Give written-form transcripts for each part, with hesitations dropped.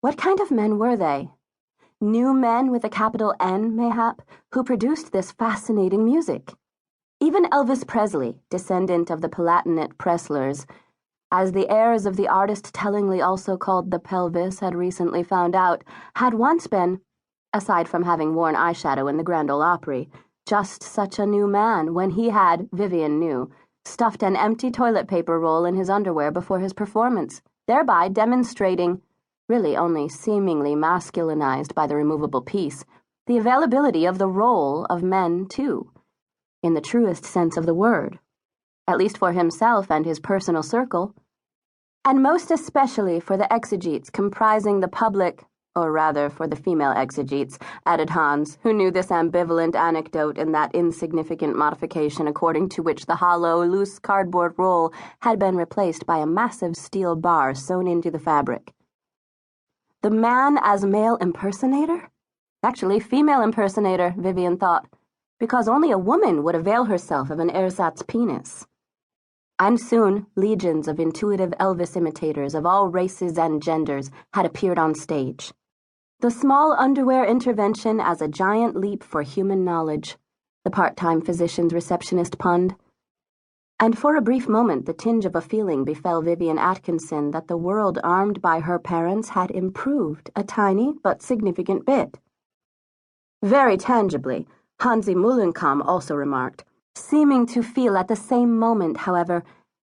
What kind of men were they? New men with a capital N, mayhap, who produced this fascinating music. Even Elvis Presley, descendant of the Palatinate Presslers, as the heirs of the artist tellingly also called the pelvis had recently found out, had once been, aside from having worn eyeshadow in the Grand Ole Opry, just such a new man when he had, Vivian knew, stuffed an empty toilet paper roll in his underwear before his performance, thereby demonstrating, really only seemingly masculinized by the removable piece, the availability of the role of men, too, in the truest sense of the word, at least for himself and his personal circle, and most especially for the exegetes comprising the public, or rather for the female exegetes, added Hans, who knew this ambivalent anecdote and that insignificant modification according to which the hollow, loose cardboard roll had been replaced by a massive steel bar sewn into the fabric. The man as male impersonator? Actually, female impersonator, Vivian thought, because only a woman would avail herself of an ersatz penis. And soon, legions of intuitive Elvis imitators of all races and genders had appeared on stage. The small underwear intervention as a giant leap for human knowledge, the part-time physician's receptionist punned. And for a brief moment the tinge of a feeling befell Vivian Atkinson that the world armed by her parents had improved a tiny but significant bit. Very tangibly, Hansi Mullenkam also remarked, seeming to feel at the same moment, however,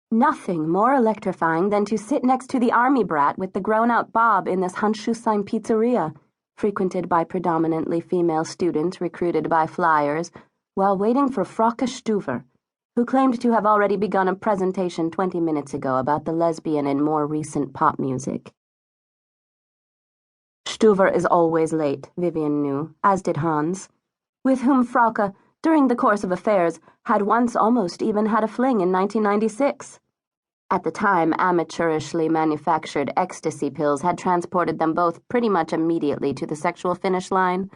nothing more electrifying than to sit next to the army brat with the grown-out Bob in this Handschuhsheim pizzeria, frequented by predominantly female students recruited by flyers, while waiting for Frauke Stuver, who claimed to have already begun a presentation 20 minutes ago about the lesbian in more recent pop music. Stuver is always late, Vivian knew, as did Hans, with whom Frauke, during the course of affairs, had once almost even had a fling in 1996. At the time, amateurishly manufactured ecstasy pills had transported them both pretty much immediately to the sexual finish line,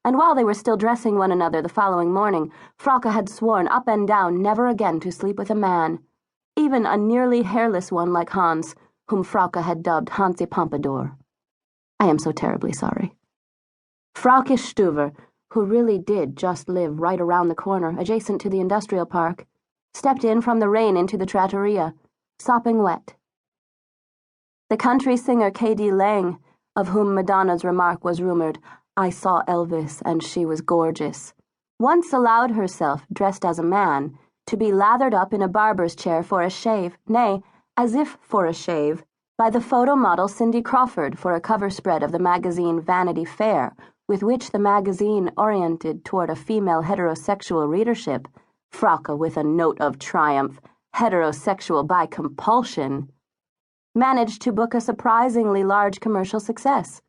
and while they were still dressing one another the following morning, Frauke had sworn up and down never again to sleep with a man, even a nearly hairless one like Hans, whom Frauke had dubbed Hansi Pompadour. I am so terribly sorry. Frauke Stuver, who really did just live right around the corner, adjacent to the industrial park, stepped in from the rain into the trattoria, sopping wet. The country singer K.D. Lang, of whom Madonna's remark was rumored, "I saw Elvis and she was gorgeous," once allowed herself, dressed as a man, to be lathered up in a barber's chair for a shave, nay, as if for a shave, by the photo model Cindy Crawford for a cover spread of the magazine Vanity Fair, with which the magazine oriented toward a female heterosexual readership, Frauke with a note of triumph, heterosexual by compulsion, managed to book a surprisingly large commercial success.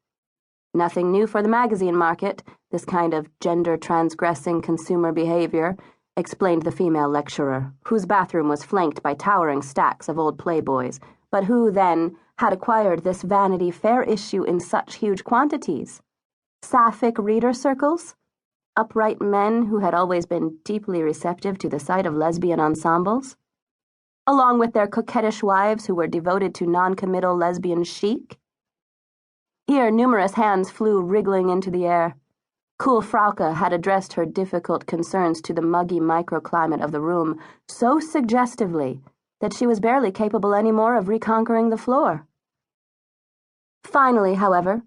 Nothing new for the magazine market, this kind of gender-transgressing consumer behavior, explained the female lecturer, whose bathroom was flanked by towering stacks of old Playboys, but who, then, had acquired this Vanity Fair issue in such huge quantities. Sapphic reader circles? Upright men who had always been deeply receptive to the sight of lesbian ensembles? Along with their coquettish wives who were devoted to non-committal lesbian chic? Here numerous hands flew wriggling into the air. Cool Frauke had addressed her difficult concerns to the muggy microclimate of the room so suggestively that she was barely capable any more of reconquering the floor. Finally, however,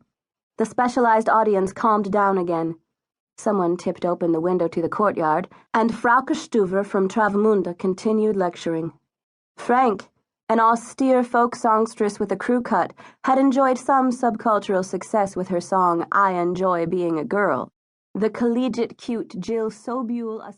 the specialized audience calmed down again. Someone tipped open the window to the courtyard, and Frauke Stuver from Travemünde continued lecturing. Frank, an austere folk songstress with a crew cut, had enjoyed some subcultural success with her song I Enjoy Being a Girl. The collegiate cute Jill Sobule